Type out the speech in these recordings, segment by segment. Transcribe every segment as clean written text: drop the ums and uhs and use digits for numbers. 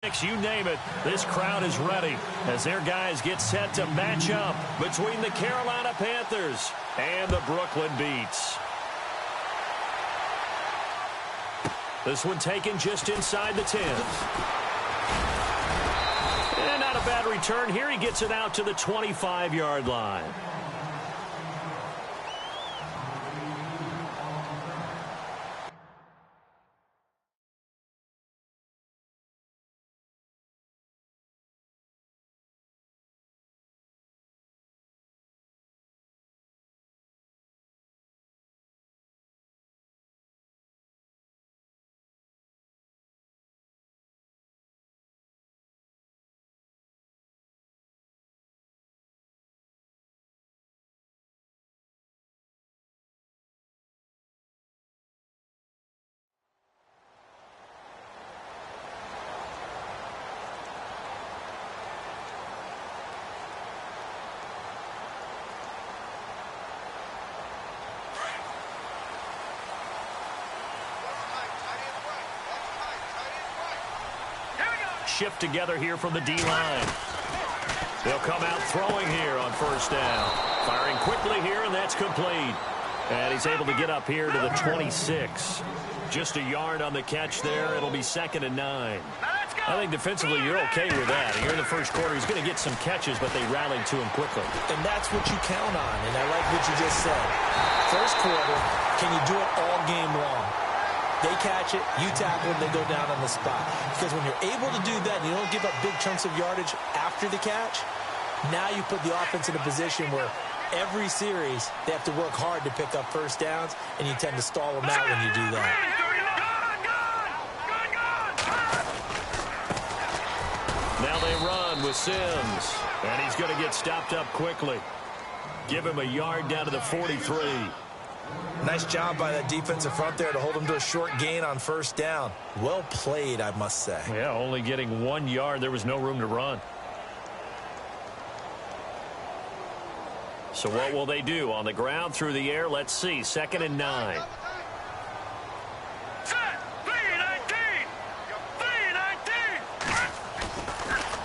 You name it, this crowd is ready as their guys get set to match up between the Carolina Panthers and the Brooklyn Beats. This one taken just inside the 10. And not a bad return here. He gets it out to the 25-yard line. Shift together here from the D-line. They'll come out throwing here on first down. Firing quickly here, and that's complete. And he's able to get up here to the 26. Just a yard on the catch there. It'll be 2nd and 9. I think defensively you're okay with that. Here in the first quarter, he's going to get some catches, but they rallied to him quickly. And that's what you count on, and I like what you just said. First quarter, can you do it all game long? They catch it, you tackle them, they go down on the spot. Because when you're able to do that and you don't give up big chunks of yardage after the catch, now you put the offense in a position where every series they have to work hard to pick up first downs, and you tend to stall them out when you do that. Now they run with Sims, and he's going to get stopped up quickly. Give him a yard down to the 43. Nice job by that defensive front there to hold him to a short gain on first down. Well played, I must say. Yeah, only getting 1 yard. There was no room to run. So what will they do? On the ground, through the air, let's see. 2nd and 9.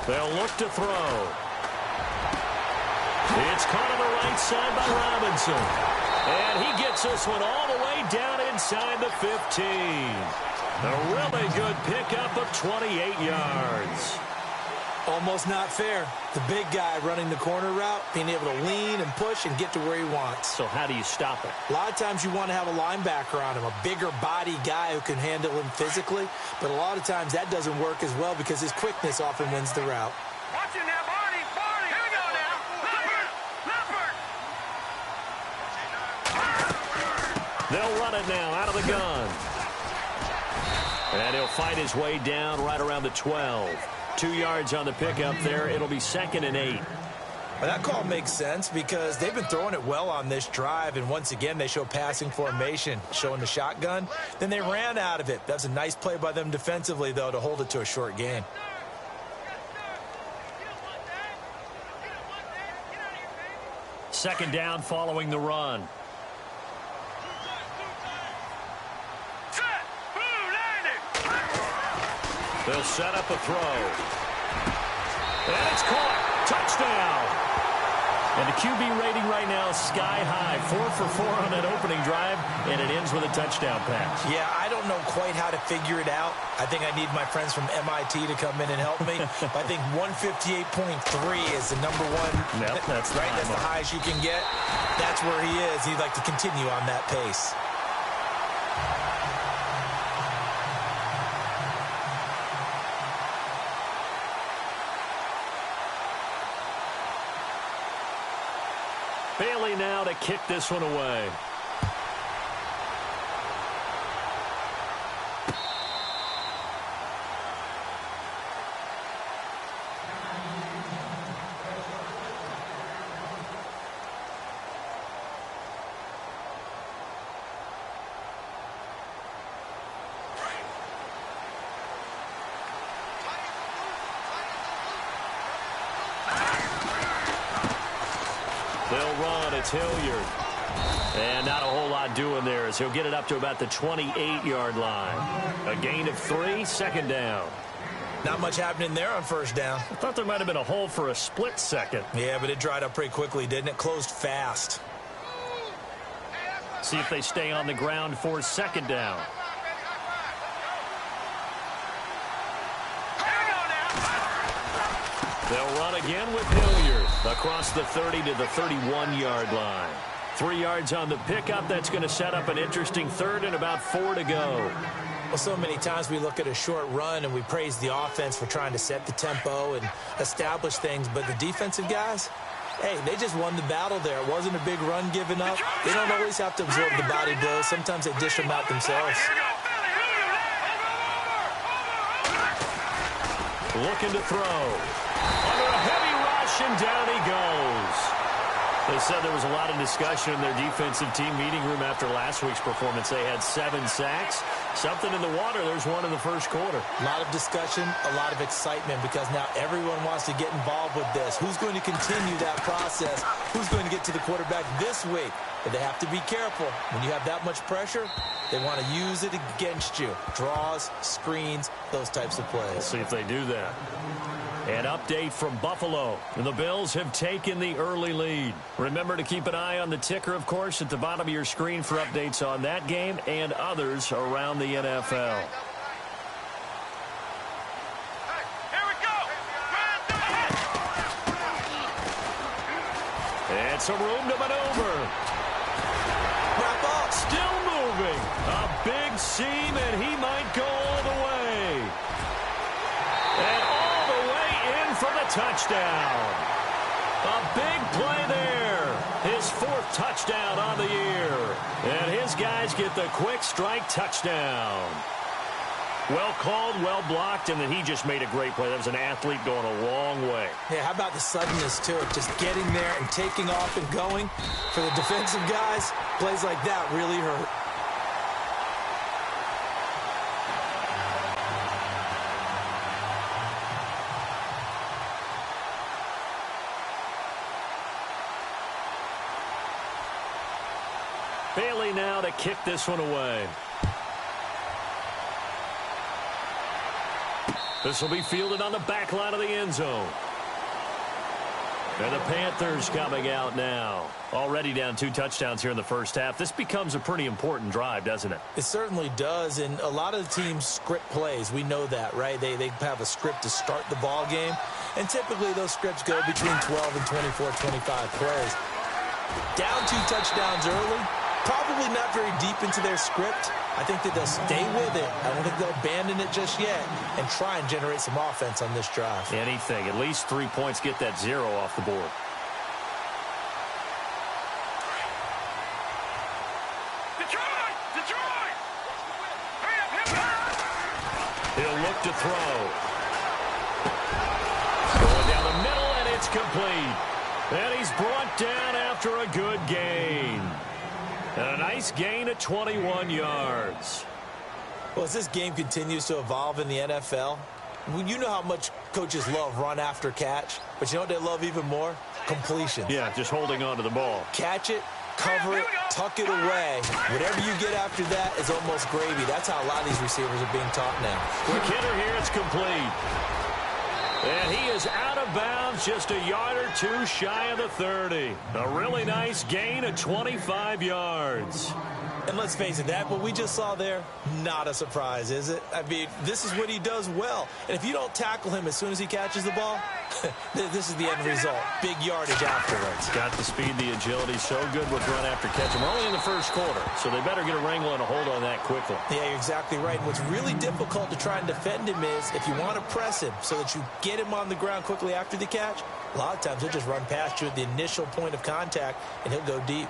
They'll look to throw. It's caught on the right side by Robinson. And he gets this one all the way down inside the 15. A really good pickup of 28 yards. Almost not fair. The big guy running the corner route, being able to lean and push and get to where he wants. So how do you stop it? A lot of times you want to have a linebacker on him, a bigger body guy who can handle him physically. But a lot of times that doesn't work as well because his quickness often wins the route. Watch it now, Barney. Here we go now. They'll run it now out of the gun. And he'll fight his way down right around the 12. 2 yards on the pickup there. It'll be 2nd and 8. Well, that call makes sense because they've been throwing it well on this drive, and once again they show passing formation, showing the shotgun. Then they ran out of it. That's a nice play by them defensively, though, to hold it to a short gain. Second down following the run. They'll set up a throw. And it's caught. Touchdown. And the QB rating right now is sky high. 4 for 4 on that opening drive, and it ends with a touchdown pass. Yeah, I don't know quite how to figure it out. I think I need my friends from MIT to come in and help me. But I think 158.3 is the number one. Yep, that's right. That's the highest you can get. That's where he is. He'd like to continue on that pace. Bailey now to kick this one away. They'll run. It's Hilliard. And not a whole lot doing there as he'll get it up to about the 28-yard line. A gain of 3, second down. Not much happening there on first down. I thought there might have been a hole for a split second. Yeah, but it dried up pretty quickly, didn't it? Closed fast. See if they stay on the ground for second down. They'll run again with Hilliard across the 30 to the 31-yard line. 3 yards on the pickup. That's going to set up an interesting third and about 4 to go. Well, so many times we look at a short run and we praise the offense for trying to set the tempo and establish things, but the defensive guys, hey, they just won the battle there. It wasn't a big run given up. They don't always have to absorb the body blows. Sometimes they dish them out themselves. Looking to throw. Under a heavy rush, and down he goes. They said there was a lot of discussion in their defensive team meeting room after last week's performance. They had 7 sacks. Something in the water. There's one in the first quarter. A lot of discussion, a lot of excitement, because now everyone wants to get involved with this. Who's going to continue that process? Who's going to get to the quarterback this week? But they have to be careful. When you have that much pressure, they want to use it against you. Draws, screens, those types of plays. We'll see if they do that. An update from Buffalo. The Bills have taken the early lead. Remember to keep an eye on the ticker, of course, at the bottom of your screen for updates on that game and others around the NFL. Here we go. And some room to maneuver. Wrap up. Still moving. A big seam, and he might go all the way. And all the way in for the touchdown. A big play there. His 4th touchdown on the year. And his guys get the quick strike touchdown. Well called, well blocked, and then he just made a great play. That was an athlete going a long way. Yeah, how about the suddenness to it? Just getting there and taking off and going. For the defensive guys, plays like that really hurt. Bailey now to kick this one away. This will be fielded on the back line of the end zone. And the Panthers coming out now. Already down 2 touchdowns here in the first half. This becomes a pretty important drive, doesn't it? It certainly does, and a lot of the teams script plays. We know that, right? They have a script to start the ball game, and typically those scripts go between 12 and 24, 25 plays. Down 2 touchdowns early, probably not very deep into their script. I think that they'll stay with it. I don't think they'll abandon it just yet and try and generate some offense on this drive. Anything. At least 3 points, get that 0 off the board. Detroit! Detroit! Hurry up, hurry up! He'll look to throw. Going down the middle, and it's complete. And he's brought down after a good gain. And a nice gain of 21 yards. Well, as this game continues to evolve in the NFL, you know how much coaches love run after catch, but you know what they love even more? Completion. Yeah, just holding on to the ball. Catch it, cover it, tuck it away. Whatever you get after that is almost gravy. That's how a lot of these receivers are being taught now. Quick hitter here, it's complete. And he is out of bounds, just a yard or 2 shy of the 30. A really nice gain of 25 yards. And let's face it, that what we just saw there, not a surprise, is it? I mean, this is what he does well. And if you don't tackle him as soon as he catches the ball, this is the end result. Big yardage afterwards. Got the speed, the agility, so good with run after catch. And we're only in the first quarter, so they better get a wrangle and a hold on that quickly. Yeah, you're exactly right. And what's really difficult to try and defend him is if you want to press him so that you get him on the ground quickly after the catch, a lot of times he'll just run past you at the initial point of contact, and he'll go deep.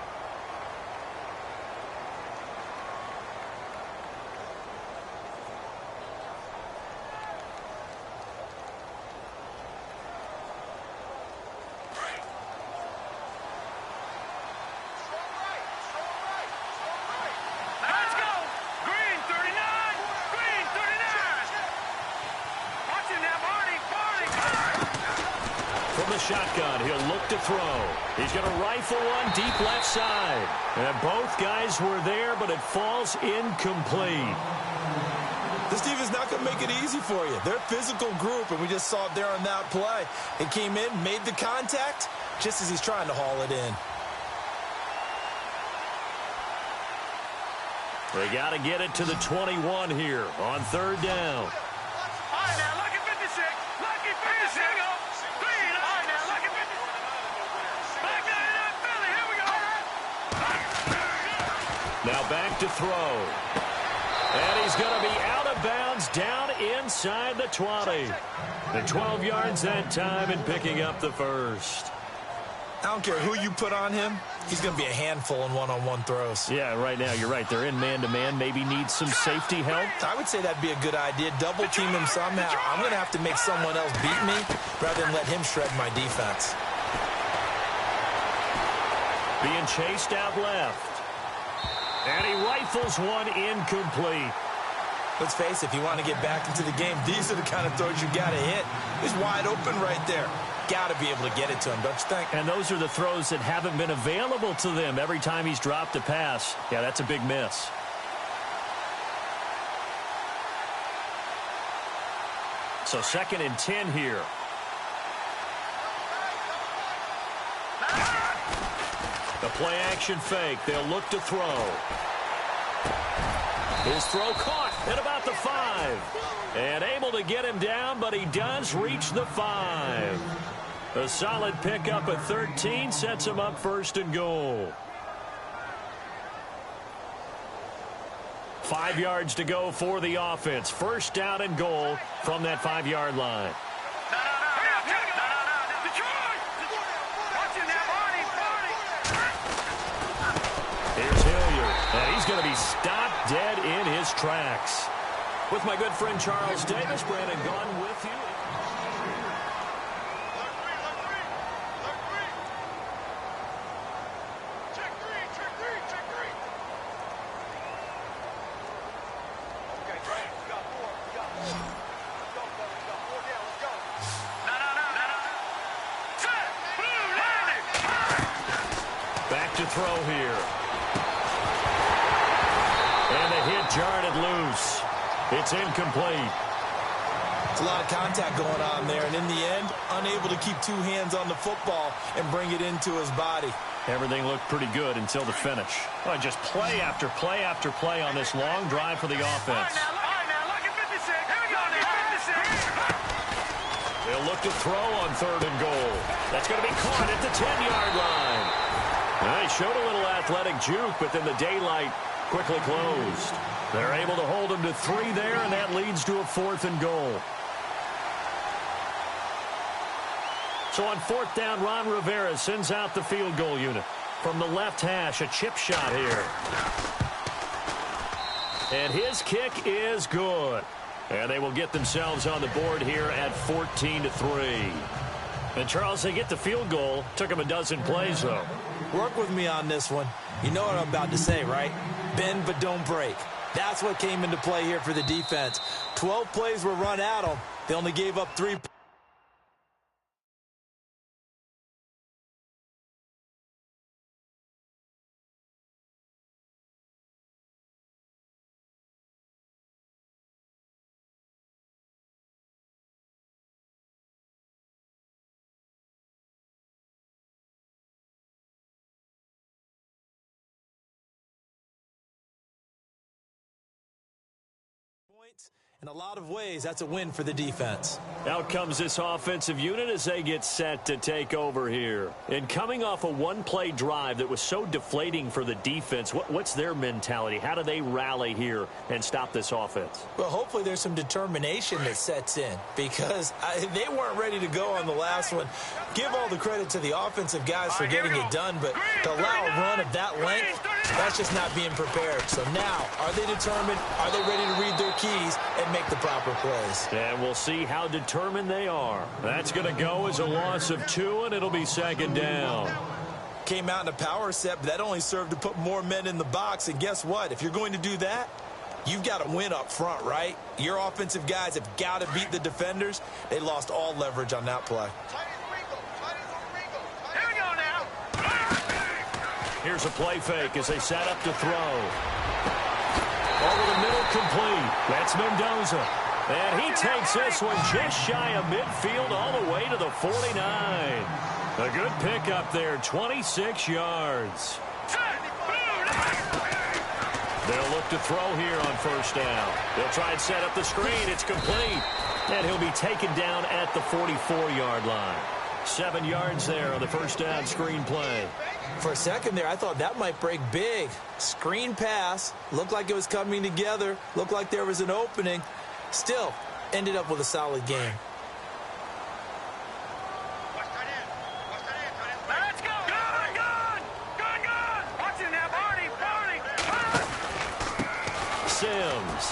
Let's go! Green 39! Green 39! Watch it now, Barney! Barney! From the shotgun, he'll look to throw. He's going to rifle one deep left side. And both guys were there, but it falls incomplete. This defense not going to make it easy for you. They're a physical group, and we just saw it there on that play. It came in, made the contact, just as he's trying to haul it in. They got to get it to the 21 here on third down. All right, now, lucky 56. Lucky 56. Here we go. Clean. All right, now, lucky 56. Back down in that Philly. Here we go. Now back to throw. And he's going to be out of bounds down inside the 20. The 12 yards that time and picking up the first. I don't care who you put on him. He's going to be a handful in one-on-one throws. Yeah, right now, you're right. They're in man-to-man. Maybe need some safety help. I would say that'd be a good idea. Double team him somehow. I'm going to have to make someone else beat me rather than let him shred my defense. Being chased out left. And he rifles one incomplete. Let's face it, if you want to get back into the game, these are the kind of throws you got to hit. He's wide open right there. Got to be able to get it to him, don't you think? And those are the throws that haven't been available to them every time he's dropped a pass. Yeah, that's a big miss. So 2nd and 10 here. The play action fake. They'll look to throw. His throw caught at about the 5. And able to get him down, but he does reach the 5. A solid pickup at 13 sets him up 1st and goal. 5 yards to go for the offense. 1st down and goal from that 5-yard line. Here's Hilliard, and he's going to be stopped dead in his tracks. With my good friend Charles Davis, Brandon Gaudin with you. Back to throw here. And the hit jarred it loose. It's incomplete. It's a lot of contact going on there, and in the end, unable to keep 2 hands on the football and bring it into his body. Everything looked pretty good until the finish. Well, just play after play after play on this long drive for the offense. They'll look to throw on 3rd and goal. That's going to be caught at the 10-yard line. They showed a little athletic juke, but then the daylight quickly closed. They're able to hold him to 3 there, and that leads to a 4th and goal. So on 4th down, Ron Rivera sends out the field goal unit. From the left hash, a chip shot here. And his kick is good. And they will get themselves on the board here at 14-3. And Charles, they get the field goal. Took them a dozen plays, though. Work with me on this one. You know what I'm about to say, right? Bend but don't break. That's what came into play here for the defense. 12 plays were run at them. They only gave up 3 points. In a lot of ways, that's a win for the defense. Out comes this offensive unit as they get set to take over here. And coming off a one-play drive that was so deflating for the defense, what's their mentality? How do they rally here and stop this offense? Well, hopefully there's some determination that sets in because they weren't ready to go on the last one. Give all the credit to the offensive guys for getting it done, but to allow a run of that length, that's just not being prepared. So now, are they determined? Are they ready to read their keys and make the proper plays? And we'll see how determined they are. That's going to go as a loss of 2, and it'll be 2nd down. Came out in a power set, but that only served to put more men in the box. And guess what? If you're going to do that, you've got to win up front, right? Your offensive guys have got to beat the defenders. They lost all leverage on that play. Here we go now. Here's a play fake as they set up to throw. Over the middle, complete. That's Mendoza. And he takes this one just shy of midfield all the way to the 49. A good pickup there, 26 yards. They'll look to throw here on first down. They'll try and set up the screen. It's complete. And he'll be taken down at the 44-yard line. 7 yards there on the first down screen play. For a second there, I thought that might break big. Screen pass. Looked like it was coming together. Looked like there was an opening. Still, ended up with a solid game. Let's go! Gun! Watch it now, Barney! Sims.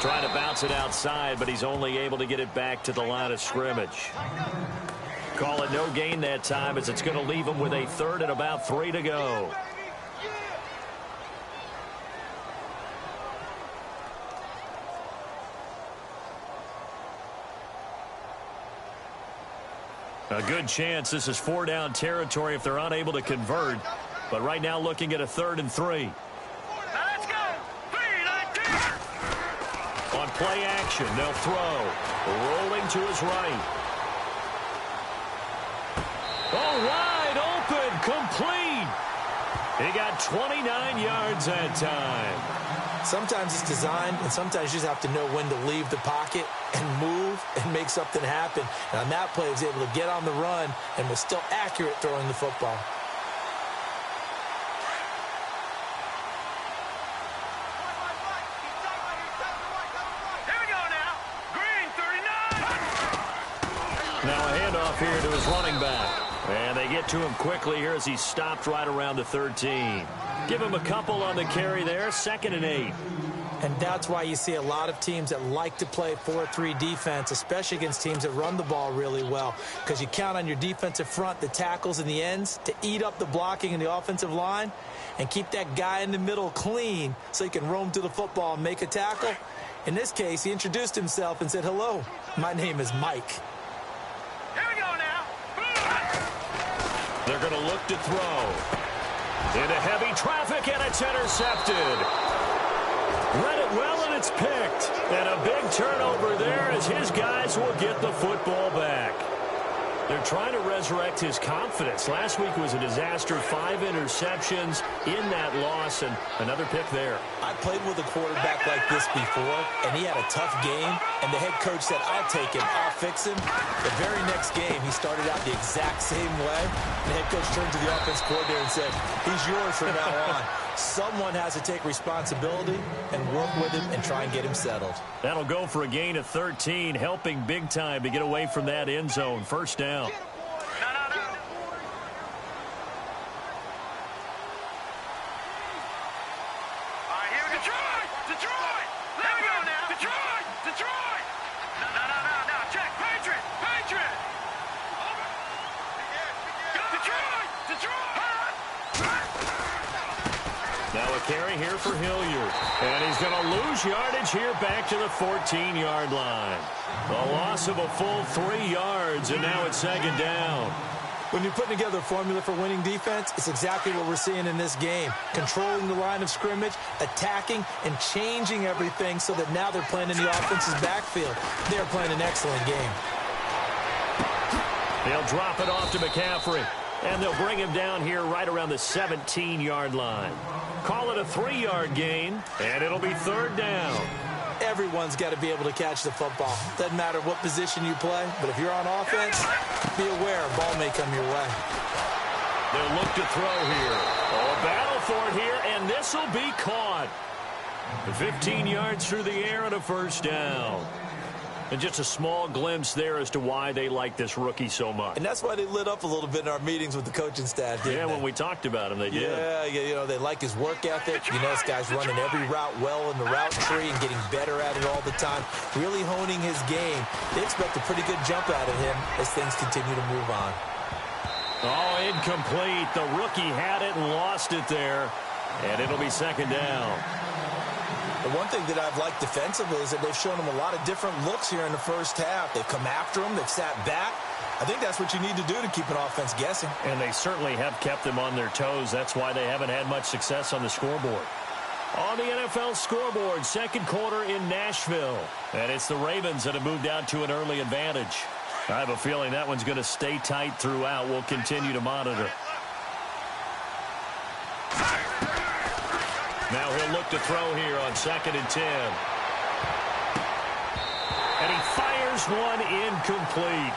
Trying to bounce it outside, but he's only able to get it back to the line of scrimmage. Call it no gain that time, as it's going to leave him with a third and about 3 to go. A good chance this is 4-down territory if they're unable to convert. But right now looking at a 3rd and 3. Let's go! 3-19! On play action, they'll throw. Rolling to his right. Oh, wide open, complete. He got 29 yards that time. Sometimes it's designed, and sometimes you just have to know when to leave the pocket and move and make something happen. And on that play, he was able to get on the run and was still accurate throwing the football. Here we go now. Green, 39! Now a handoff here to his running back. And they get to him quickly here as he stopped right around the 13. Give him a couple on the carry there, 2nd and 8. And that's why you see a lot of teams that like to play 4-3 defense, especially against teams that run the ball really well, because you count on your defensive front, the tackles and the ends, to eat up the blocking in the offensive line and keep that guy in the middle clean so he can roam to the football and make a tackle. In this case, he introduced himself and said, "Hello, my name is Mike." Here we go now. They're going to look to throw. Into heavy traffic, and it's intercepted. Read it well, and it's picked. And a big turnover there as his guys will get the football back. They're trying to resurrect his confidence. Last week was a disaster, 5 interceptions in that loss, and another pick there. I played with a quarterback like this before, and he had a tough game, and the head coach said, "I'll take him, I'll fix him." The very next game, he started out the exact same way. The head coach turned to the offense coordinator and said, "He's yours from now on." Someone has to take responsibility and work with him and try and get him settled. That'll go for a gain of 13, helping big time to get away from that end zone. First down. No. All right, here we go. Detroit! There we go now. Detroit! No. Check. Patriot! Detroit! Now a carry here for Hilliard. And he's going to lose yardage here back to the 14-yard line. A loss of a full 3 yards, and now it's 2nd down. When you're putting together a formula for winning defense, it's exactly what we're seeing in this game. Controlling the line of scrimmage, attacking, and changing everything so that now they're playing in the offense's backfield. They're playing an excellent game. They'll drop it off to McCaffrey. And they'll bring him down here right around the 17-yard line. Call it a 3-yard gain, and it'll be 3rd down. Everyone's got to be able to catch the football. Doesn't matter what position you play, but if you're on offense, be aware a ball may come your way. They'll look to throw here. Oh, a battle for it here, and this will be caught. 15 yards through the air and a first down. And just a small glimpse there as to why they like this rookie so much. And that's why they lit up a little bit in our meetings with the coaching staff, didn't they? When we talked about him, they did. Yeah, you know, they like his work ethic. You know, this guy's running every route well in the route tree and getting better at it all the time, really honing his game. They expect a pretty good jump out of him as things continue to move on. Oh, incomplete. The rookie had it and lost it there. And it'll be 2nd down. The one thing that I've liked defensively is that they've shown him a lot of different looks here in the first half. They've come after him. They've sat back. I think that's what you need to do to keep an offense guessing. And they certainly have kept them on their toes. That's why they haven't had much success on the scoreboard. On the NFL scoreboard, second quarter in Nashville. And it's the Ravens that have moved out to an early advantage. I have a feeling that one's going to stay tight throughout. We'll continue to monitor. Now he'll look to throw here on 2nd and 10. And he fires one incomplete.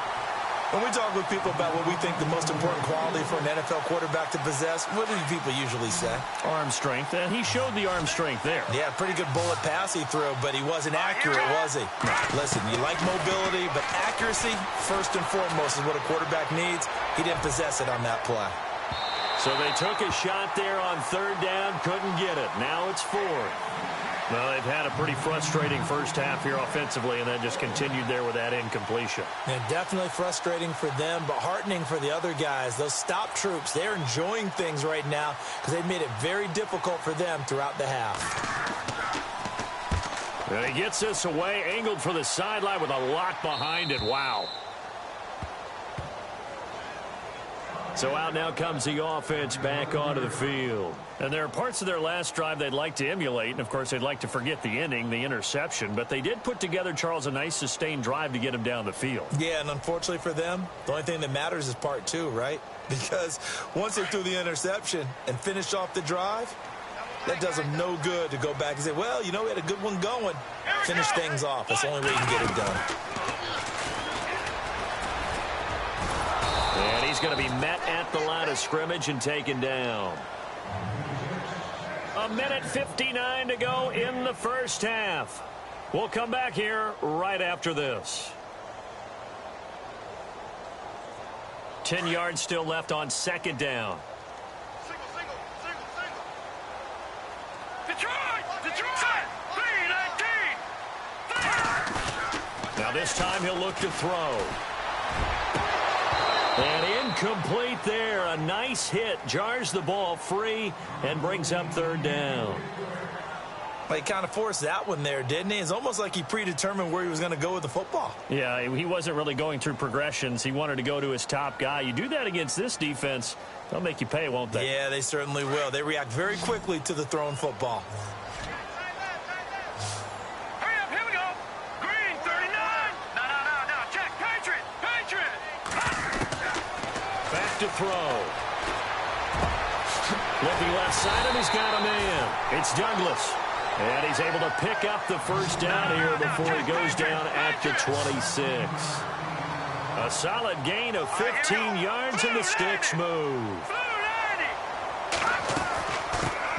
When we talk with people about what we think the most important quality for an NFL quarterback to possess, what do people usually say? Arm strength, and he showed the arm strength there. Yeah, pretty good bullet pass he threw, but he wasn't accurate, was he? Listen, you like mobility, but accuracy, first and foremost, is what a quarterback needs. He didn't possess it on that play. So they took a shot there on 3rd down, couldn't get it. Now it's 4th. Well, they've had a pretty frustrating first half here offensively, and then just continued there with that incompletion. And definitely frustrating for them, but heartening for the other guys. Those stop troops, they're enjoying things right now because they've made it very difficult for them throughout the half. And he gets this away, angled for the sideline with a lot behind it. Wow. So out now comes the offense back onto the field. And there are parts of their last drive they'd like to emulate. And, of course, they'd like to forget the ending, the interception. But they did put together, Charles, a nice sustained drive to get him down the field. Yeah, and unfortunately for them, the only thing that matters is part 2, right? Because once they threw the interception and finished off the drive, that does them no good to go back and say, well, you know, we had a good one going. Finish things off. That's the only way you can get it done. And he's going to be met at the line of scrimmage and taken down. 1:59 to go in the first half. We'll come back here right after this. 10 yards still left on 2nd down. Single. Detroit! Lead 19! Now this time he'll look to throw. And incomplete there. A nice hit. Jars the ball free and brings up 3rd down. Well, he kind of forced that one there, didn't he? It's almost like he predetermined where he was going to go with the football. Yeah, he wasn't really going through progressions. He wanted to go to his top guy. You do that against this defense, they'll make you pay, won't they? Yeah, they certainly will. They react very quickly to the thrown football. Hurry up, here we go! Green, 39! No, check, Patriot! Back to throw. Looking left side, and he's got a man. It's Douglas. And he's able to pick up the first down here before he goes down at the 26. A solid gain of 15 yards, and the sticks move.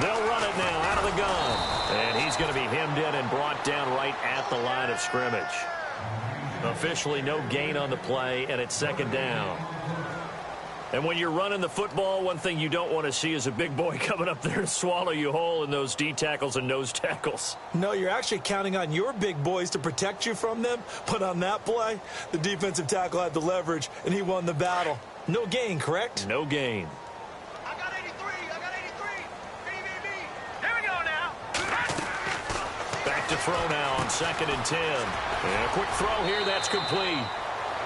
They'll run it now out of the gun. And he's going to be hemmed in and brought down right at the line of scrimmage. Officially no gain on the play, and it's 2nd down. And when you're running the football, one thing you don't want to see is a big boy coming up there to swallow you whole in those D tackles and nose tackles. No, you're actually counting on your big boys to protect you from them. But on that play, the defensive tackle had the leverage, and he won the battle. No gain, correct? No gain. I got 83! BBB! Here we go now! Back to throw now on 2nd and 10. And a quick throw here, that's complete.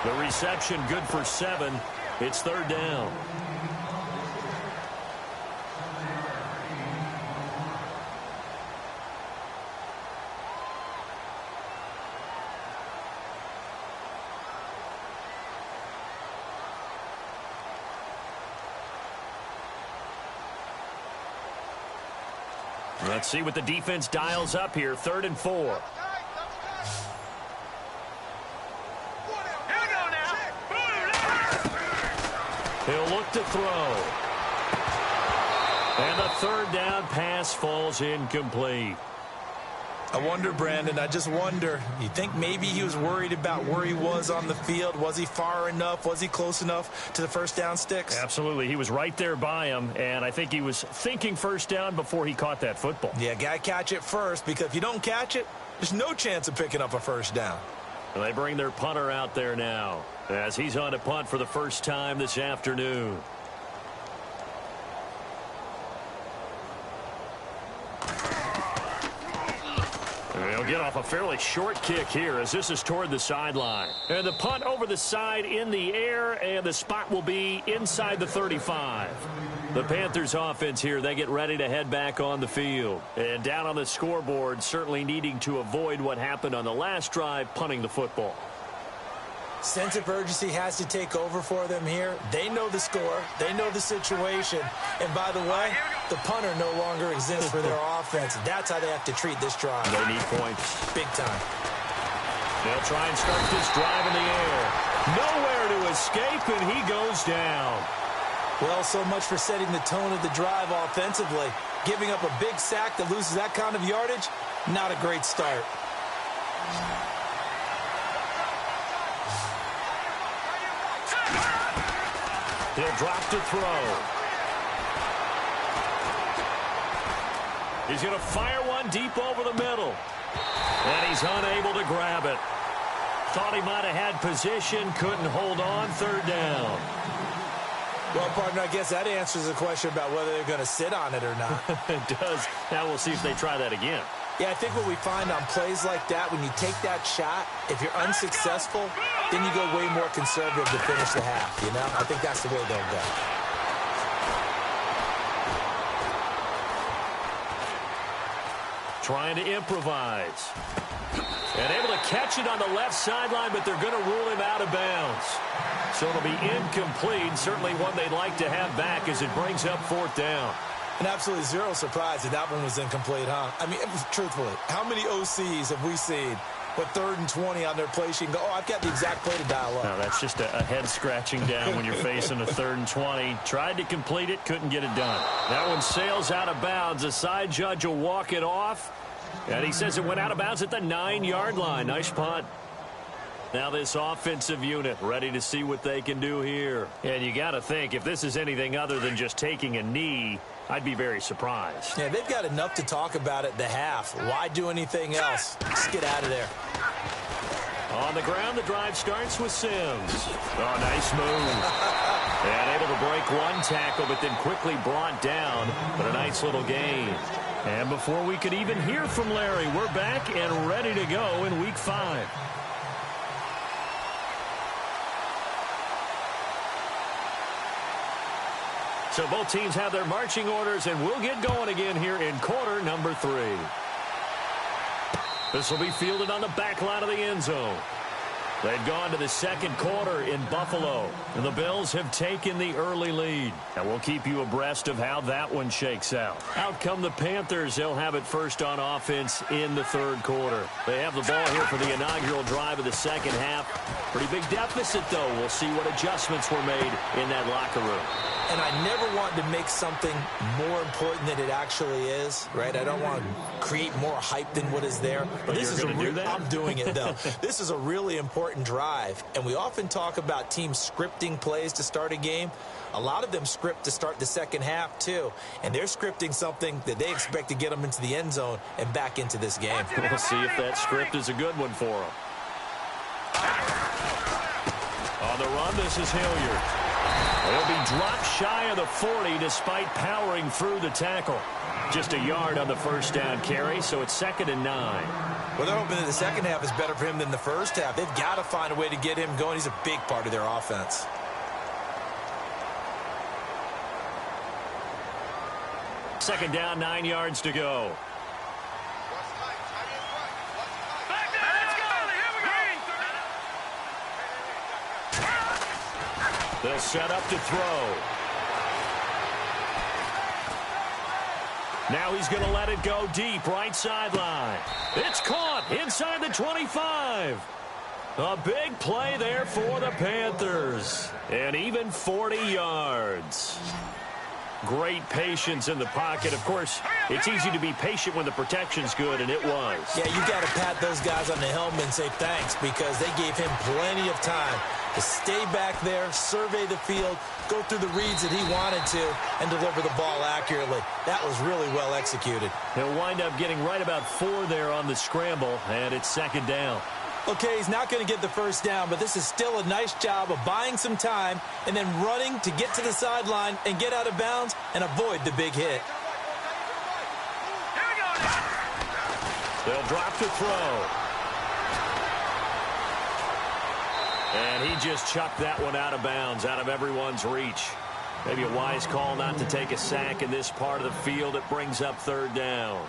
The reception good for 7. It's 3rd down. Let's see what the defense dials up here. 3rd and 4. He'll look to throw. And the 3rd down pass falls incomplete. I wonder, Brandon, I just wonder, you think maybe he was worried about where he was on the field? Was he far enough? Was he close enough to the first down sticks? Absolutely. He was right there by him, and I think he was thinking first down before he caught that football. Yeah, got to catch it first, because if you don't catch it, there's no chance of picking up a first down. And they bring their punter out there now as he's on to punt for the first time this afternoon. They'll get off a fairly short kick here as this is toward the sideline. And the punt over the side in the air, and the spot will be inside the 35. The Panthers offense here, they get ready to head back on the field. And down on the scoreboard, certainly needing to avoid what happened on the last drive, punting the football. Sense of urgency has to take over for them here. They know the score. They know the situation. And by the way, the punter no longer exists for their offense. That's how they have to treat this drive. They need points. Big time. They'll try and start this drive in the air. Nowhere to escape, and he goes down. Well, so much for setting the tone of the drive offensively. Giving up a big sack that loses that kind of yardage, not a great start. He'll drop to throw. He's going to fire one deep over the middle. And he's unable to grab it. Thought he might have had position, couldn't hold on, third down. Well, partner, I guess that answers the question about whether they're going to sit on it or not. It does. Now we'll see if they try that again. Yeah, I think what we find on plays like that, when you take that shot, if you're unsuccessful, then you go way more conservative to finish the half, you know? I think that's the way they'll go. Trying to improvise. And able to catch it on the left sideline, but they're going to rule him out of bounds. So it'll be incomplete, certainly one they'd like to have back as it brings up fourth down. And absolutely zero surprise that that one was incomplete, huh? I mean, truthfully, how many OCs have we seen with 3rd and 20 on their play sheet and go, oh, I've got the exact play to dial up? No, that's just a head scratching down when you're facing a 3rd and 20. Tried to complete it, couldn't get it done. That one sails out of bounds. The side judge will walk it off. And he says it went out of bounds at the 9-yard line. Nice punt. Now this offensive unit ready to see what they can do here. And you got to think, if this is anything other than just taking a knee, I'd be very surprised. Yeah, they've got enough to talk about at the half. Why do anything else? Just get out of there. On the ground, the drive starts with Sims. Oh, nice move. And able to break one tackle, but then quickly brought down. But a nice little gain. And before we could even hear from Larry, we're back and ready to go in Week 5. So both teams have their marching orders, and we'll get going again here in quarter number 3. This will be fielded on the back line of the end zone. They've gone to the second quarter in Buffalo, and the Bills have taken the early lead. And we'll keep you abreast of how that one shakes out. Out come the Panthers. They'll have it first on offense in the third quarter. They have the ball here for the inaugural drive of the second half. Pretty big deficit, though. We'll see what adjustments were made in that locker room. And I never want to make something more important than it actually is, right? I don't want to create more hype than what is there. But this is I'm doing it, though. This is a really important drive. And we often talk about teams scripting plays to start a game. A lot of them script to start the second half, too. And they're scripting something that they expect to get them into the end zone and back into this game. We'll see if that script is a good one for them. On the run, this is Hilliard. He'll be dropped shy of the 40 despite powering through the tackle. Just a yard on the first down carry, so it's 2nd and 9. Well, they're hoping that the second half is better for him than the first half. They've got to find a way to get him going. He's a big part of their offense. Second down, 9 yards to go. They'll set up to throw. Now he's going to let it go deep, right sideline. It's caught inside the 25. A big play there for the Panthers. And even 40 yards. Great patience in the pocket. Of course, it's easy to be patient when the protection's good, and it was. Yeah, you got to pat those guys on the helmet and say thanks because they gave him plenty of time to stay back there, survey the field, go through the reads that he wanted to, and deliver the ball accurately. That was really well executed. He'll wind up getting right about 4 there on the scramble, and it's 2nd down. Okay, he's not going to get the first down, but this is still a nice job of buying some time and then running to get to the sideline and get out of bounds and avoid the big hit. They'll drop to throw. And he just chucked that one out of bounds, out of everyone's reach. Maybe a wise call not to take a sack in this part of the field. It brings up third down.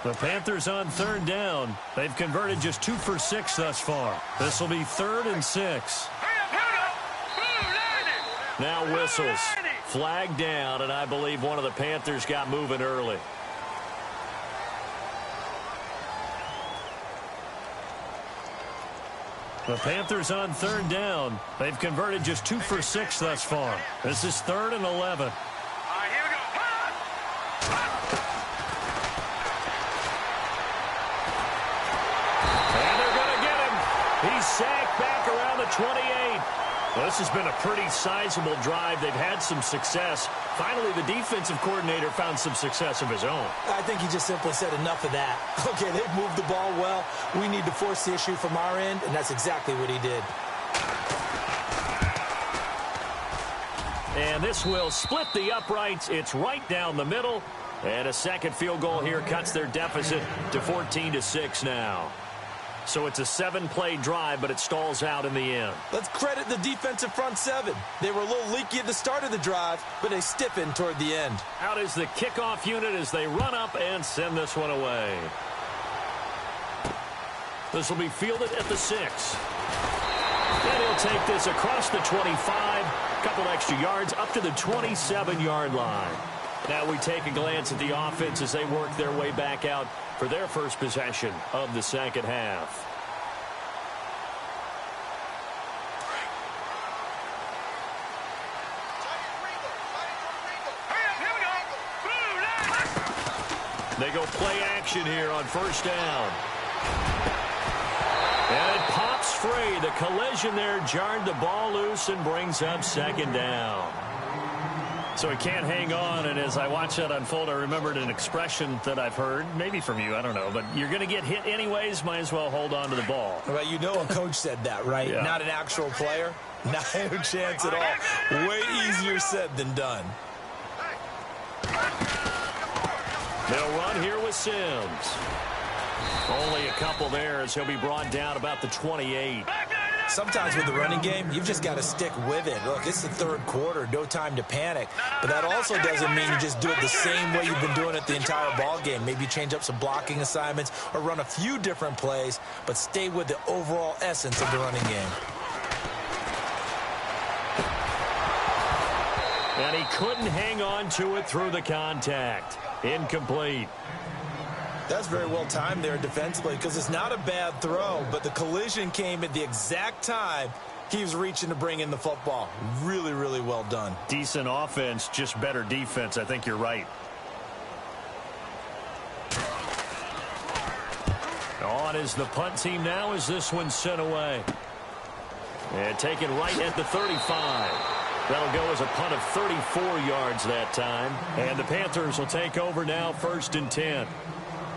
The Panthers on third down. They've converted just 2 for 6 thus far. This will be 3rd and 6. Now whistles. Flag down, and I believe one of the Panthers got moving early. The Panthers on third down. They've converted just 2 for 6 thus far. This is 3rd and 11. He's sacked back around the 28. Well, this has been a pretty sizable drive. They've had some success. Finally, the defensive coordinator found some success of his own. I think he just simply said enough of that. Okay, they've moved the ball well. We need to force the issue from our end, and that's exactly what he did. And this will split the uprights. It's right down the middle. And a second field goal here cuts their deficit to 14-6 now. So it's a 7-play drive, but it stalls out in the end. Let's credit the defensive front seven. They were a little leaky at the start of the drive, but they stiffened toward the end. Out is the kickoff unit as they run up and send this one away. This will be fielded at the 6. And he'll take this across the 25, a couple extra yards up to the 27-yard line. Now we take a glance at the offense as they work their way back out for their first possession of the second half. They go play action here on first down. And it pops free. The collision there jarred the ball loose and brings up second down. So he can't hang on, and as I watch that unfold, I remembered an expression that I've heard, maybe from you, I don't know, but you're going to get hit anyways, might as well hold on to the ball. Well, you know a coach said that, right? Yeah. Not an actual player. Not a chance at all. Way easier said than done. They'll run here with Sims. Only a couple there as he'll be brought down about the 28. Sometimes with the running game, you've just got to stick with it. Look, it's the third quarter, no time to panic. But that also doesn't mean you just do it the same way you've been doing it the entire ball game. Maybe change up some blocking assignments or run a few different plays, but stay with the overall essence of the running game. And he couldn't hang on to it through the contact. Incomplete. That's very well timed there defensively because it's not a bad throw, but the collision came at the exact time he was reaching to bring in the football. Really, really well done. Decent offense, just better defense. I think you're right. On is the punt team now as this one's sent away. And taken right at the 35. That'll go as a punt of 34 yards that time. And the Panthers will take over now, 1st and 10.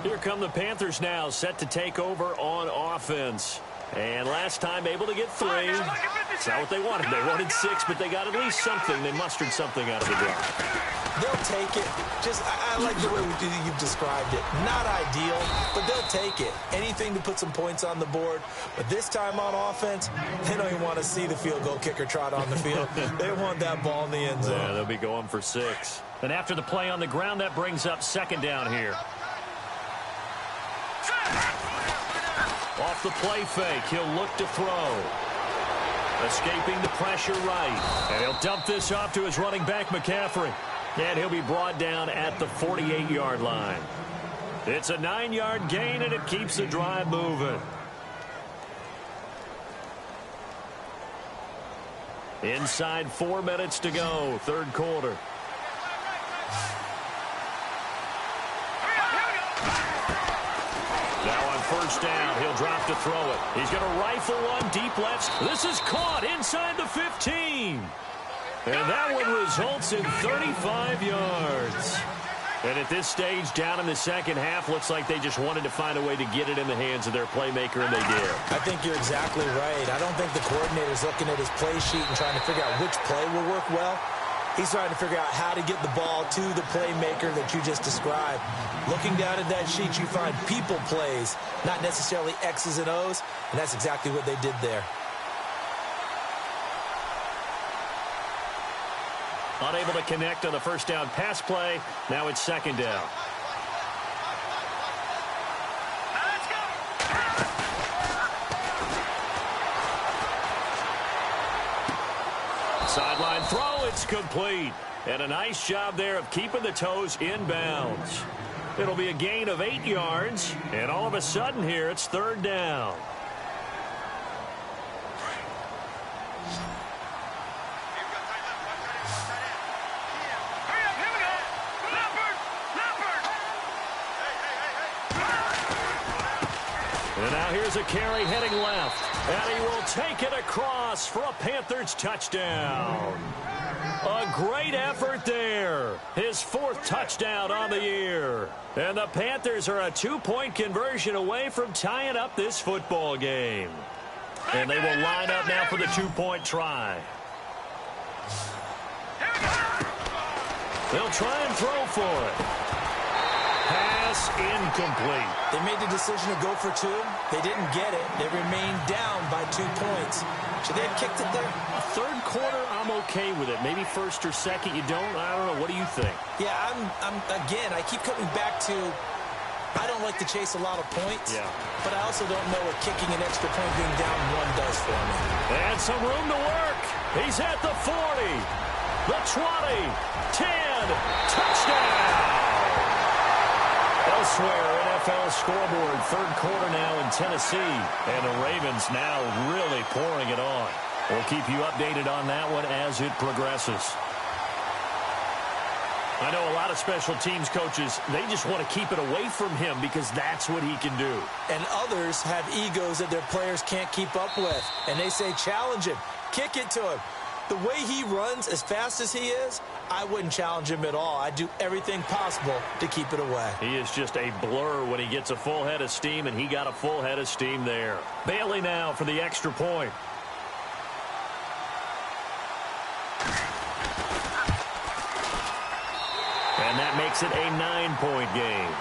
Here come the Panthers now, set to take over on offense. And last time able to get 3. It's not what they wanted. They wanted 6, but they got at least something. They mustered something out of the drive. They'll take it. Just, I like the way you've described it. Not ideal, but they'll take it. Anything to put some points on the board. But this time on offense, they don't even want to see the field goal kicker trot on the field. They want that ball in the end zone. Yeah, they'll be going for 6. And after the play on the ground, that brings up second down here. Off the play fake, he'll look to throw. Escaping the pressure right. And he'll dump this off to his running back, McCaffrey. And he'll be brought down at the 48-yard line. It's a 9-yard gain, and it keeps the drive moving. Inside 4 minutes to go, third quarter. Now on first down, he'll drop to throw it. He's going to rifle one deep left. This is caught inside the 15. And that one results in 35 yards. And at this stage, down in the second half, looks like they just wanted to find a way to get it in the hands of their playmaker, and they did. I think you're exactly right. I don't think the coordinator's looking at his play sheet and trying to figure out which play will work well. He's trying to figure out how to get the ball to the playmaker that you just described. Looking down at that sheet, you find people plays, not necessarily X's and O's, and that's exactly what they did there. Unable to connect on the first down pass play. Now it's second down. Let's go. Sideline throw, it's complete. And a nice job there of keeping the toes in bounds. It'll be a gain of 8 yards, and all of a sudden here it's third down. And now here's a carry heading left. And he will take it across for a Panthers touchdown. A great effort there. His 4th touchdown on the year. And the Panthers are a 2-point conversion away from tying up this football game. And they will line up now for the 2-point try. They'll try and throw for it. Pass incomplete. They made the decision to go for 2. They didn't get it. They remained down by 2 points. Should they have kicked it there? Third quarter, I'm okay with it. Maybe first or second, you don't. I don't know. What do you think? Yeah, again, I keep coming back to I don't like to chase a lot of points. Yeah. But I also don't know what kicking an extra point being down 1 does for me. And some room to work. He's at the 40, the 20, 10, touchdown. Elsewhere, NFL scoreboard, third quarter now in Tennessee. And the Ravens now really pouring it on. We'll keep you updated on that one as it progresses. I know a lot of special teams coaches, they just want to keep it away from him because that's what he can do. And others have egos that their players can't keep up with. And they say, challenge him, kick it to him. The way he runs as fast as he is, I wouldn't challenge him at all. I'd do everything possible to keep it away. He is just a blur when he gets a full head of steam, and he got a full head of steam there. Bailey now for the extra point. And that makes it a 9-point game.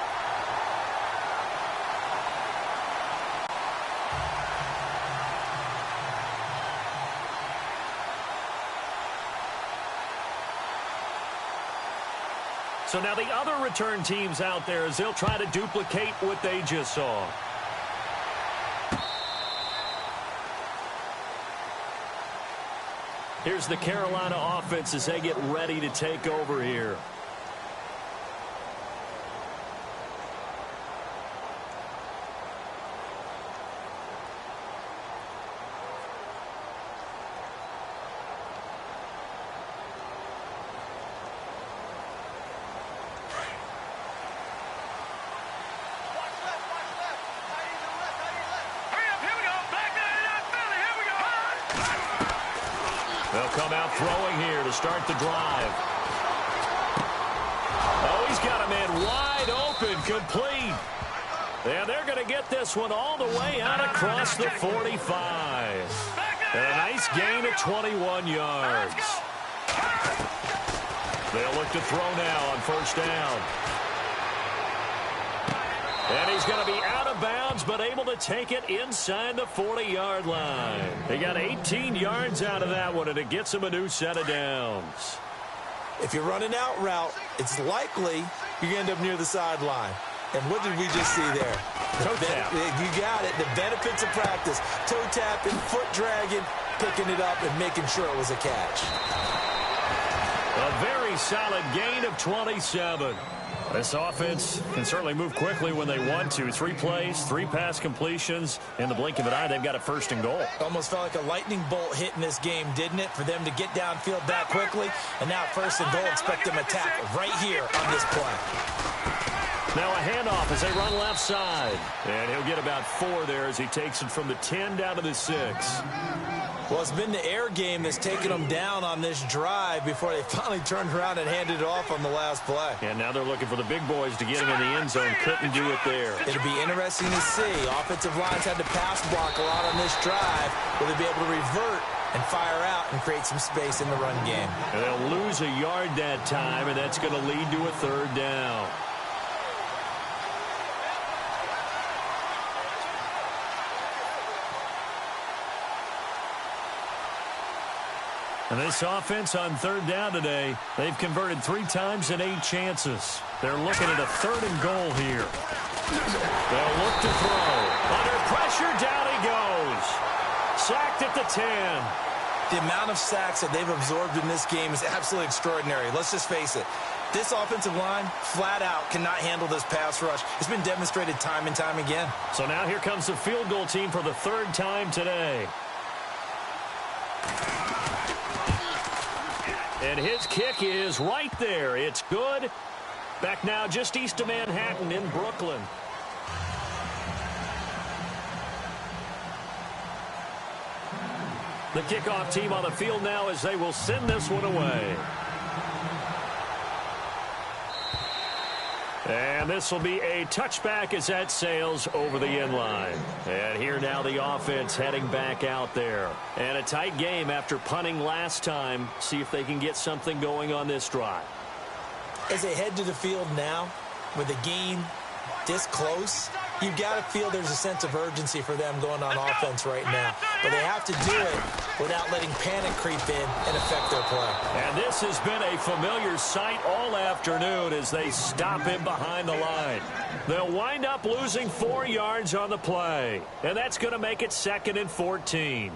So now the other return teams out there as they'll try to duplicate what they just saw. Here's the Carolina offense as they get ready to take over here. They'll come out throwing here to start the drive. Oh, he's got a man wide open, complete. And they're going to get this one all the way out across the 45. And a nice gain of 21 yards. They'll look to throw now on first down. And he's going to be out of bounds, but able to take it inside the 40-yard line. He got 18 yards out of that one, and it gets him a new set of downs. If you're running out route, it's likely you're going to end up near the sideline. And what did we just see there? Toe tap. You got it. The benefits of practice. Toe tapping, foot dragging, picking it up, and making sure it was a catch. A very solid gain of 27. This offense can certainly move quickly when they want to. 3 plays, 3 pass completions. In the blink of an eye, they've got a first and goal. Almost felt like a lightning bolt hit in this game, didn't it? For them to get downfield that quickly. And now first and goal, expect them to attack right here on this play. Now a handoff as they run left side. And he'll get about 4 there as he takes it from the 10 down to the 6. Well, it's been the air game that's taken them down on this drive before they finally turned around and handed it off on the last play. And now they're looking for the big boys to get him in the end zone. Couldn't do it there. It'll be interesting to see. Offensive lines had to pass block a lot on this drive. Will they be able to revert and fire out and create some space in the run game? And they'll lose a yard that time, and that's going to lead to a 3rd down. And this offense on 3rd down today, they've converted 3 times in 8 chances. They're looking at a 3rd and goal here. They'll look to throw. Under pressure, down he goes. Sacked at the 10. The amount of sacks that they've absorbed in this game is absolutely extraordinary. Let's just face it. This offensive line, flat out, cannot handle this pass rush. It's been demonstrated time and time again. So now here comes the field goal team for the 3rd time today. And his kick is right there. It's good. Back now just east of Manhattan in Brooklyn. The kickoff team on the field now as they will send this one away. And this will be a touchback as that sails over the end line. And here now the offense heading back out there. And a tight game after punting last time. See if they can get something going on this drive. As they head to the field now, with the game this close, you've got to feel there's a sense of urgency for them going on offense right now. But they have to do it without letting panic creep in and affect their play. And this has been a familiar sight all afternoon as they stop him behind the line. They'll wind up losing 4 yards on the play. And that's going to make it 2nd and 14.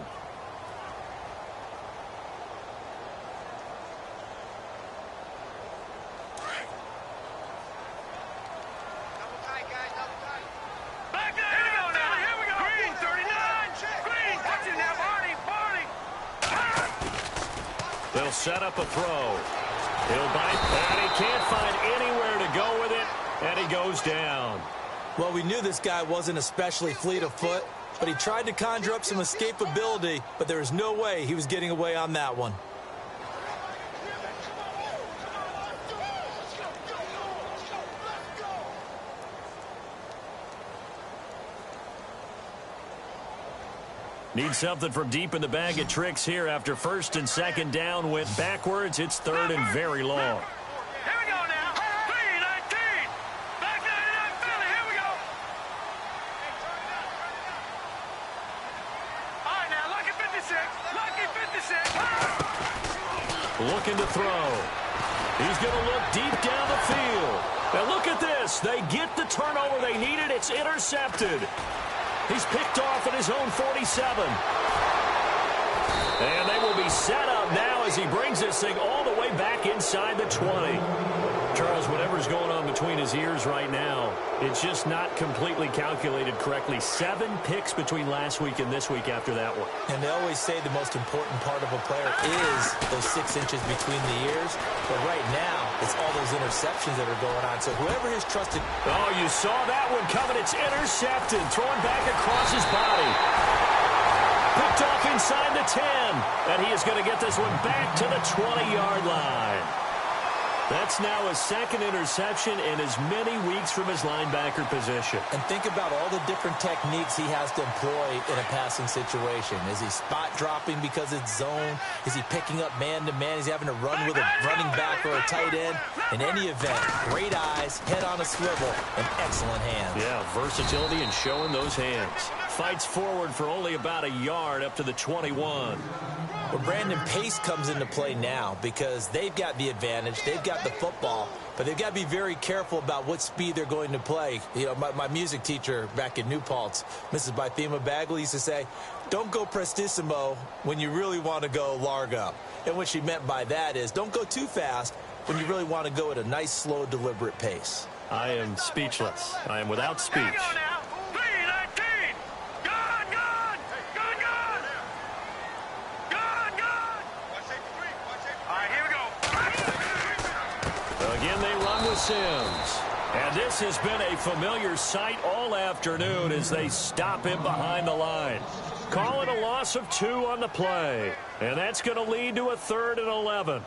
They'll set up a throw. He'll bite, and he can't find anywhere to go with it, and he goes down. Well, we knew this guy wasn't especially fleet of foot, but he tried to conjure up some escapability, but there was no way he was getting away on that one. Need something from deep in the bag of tricks here after 1st and 2nd down went backwards. It's 3rd and very long. Here we go now. 3-19. Back 99 Philly. Here we go. All right, now, lucky 56. Lucky 56. Looking to throw. He's going to look deep down the field. Now look at this. They get the turnover they needed. It's intercepted. He's picked off at his own 47. And they will be set up now as he brings this thing all the way back inside the 20. Charles, whatever's going on between his ears right now, it's just not completely calculated correctly. 7 picks between last week and this week after that one. And they always say the most important part of a player is those 6 inches between the ears. But right now, it's all those interceptions that are going on. So whoever has trusted... Oh, you saw that one coming. It's intercepted. Thrown back across his body. Picked off inside the 10. And he is going to get this one back to the 20-yard line. That's now a 2nd interception in as many weeks from his linebacker position. And think about all the different techniques he has to employ in a passing situation. Is he spot dropping because it's zone? Is he picking up man-to-man? Is he having to run with a running back or a tight end? In any event, great eyes, head on a swivel, and excellent hands. Yeah, versatility and showing those hands. Fights forward for only about a yard up to the 21. Well, Brandon, pace comes into play now because they've got the advantage. They've got the football, but they've got to be very careful about what speed they're going to play. You know, my music teacher back in New Paltz, Mrs. Bythema Bagley, used to say, don't go prestissimo when you really want to go largo. And what she meant by that is don't go too fast when you really want to go at a nice, slow, deliberate pace. I am speechless. I am without speech. Here we go now. 3-19. Gone, gone. Gone, gone. Gone, gone. All right, here we go. Again, they run with Sims. And this has been a familiar sight all afternoon as they stop him behind the line. Call it a loss of 2 on the play. And that's going to lead to a 3rd and 11.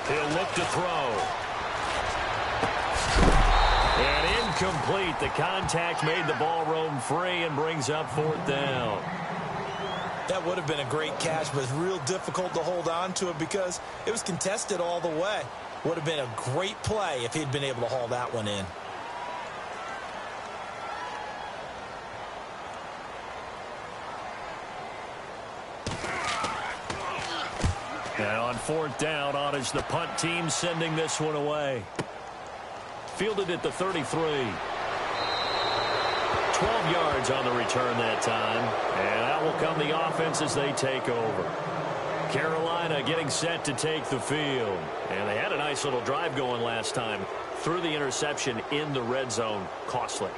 He'll look to throw. And incomplete. The contact made the ball roam free and brings up 4th down. That would have been a great catch, but it's real difficult to hold on to it because it was contested all the way. Would have been a great play if he'd been able to haul that one in. And on 4th down, on is the punt team sending this one away. Fielded at the 33. 12 yards on the return that time. And out will come the offense as they take over. Carolina getting set to take the field. And they had a nice little drive going last time. Threw the interception in the red zone. Costly.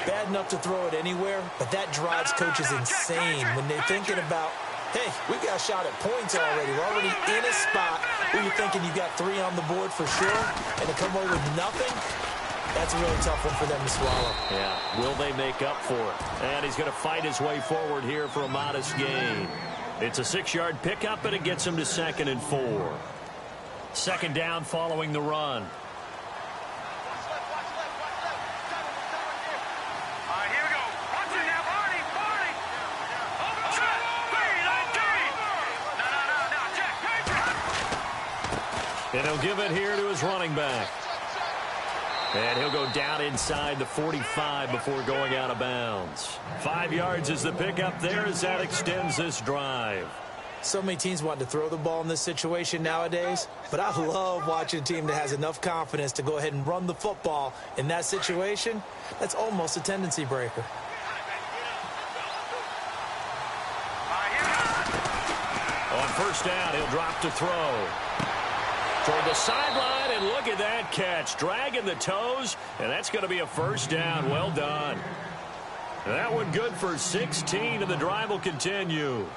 Bad enough to throw it anywhere, but that drives coaches insane when they're thinking about, hey, we got a shot at points already. We're already in a spot where you're thinking you got 3 on the board for sure, and to come away with nothing, that's a really tough one for them to swallow. Yeah, will they make up for it? And he's going to fight his way forward here for a modest gain. It's a 6-yard pickup, and it gets him to 2nd and 4. 2nd down following the run. And he'll give it here to his running back. And he'll go down inside the 45 before going out of bounds. 5 yards is the pickup there as that extends this drive. So many teams want to throw the ball in this situation nowadays, but I love watching a team that has enough confidence to go ahead and run the football in that situation. That's almost a tendency breaker. On 1st down, he'll drop to throw. Toward the sideline, and look at that catch. Dragging the toes, and that's going to be a 1st down. Well done. That one good for 16, and the drive will continue.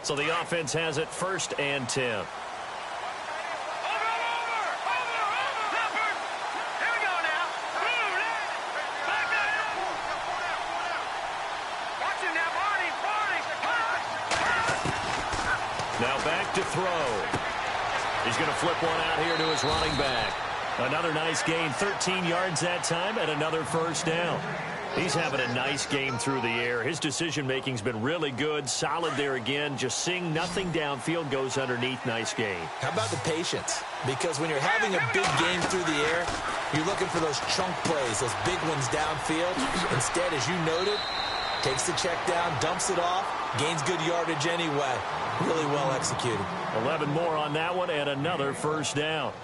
So the offense has it 1st and 10. Now back to throw. He's going to flip one out here to his running back. Another nice gain, 13 yards that time, and another 1st down. He's having a nice game through the air. His decision-making's been really good, solid there again. Just seeing nothing downfield goes underneath. Nice game. How about the patience? Because when you're having a big game through the air, you're looking for those chunk plays, those big ones downfield. Instead, as you noted, takes the check down, dumps it off, gains good yardage anyway. Really well executed. 11 more on that one and another 1st down.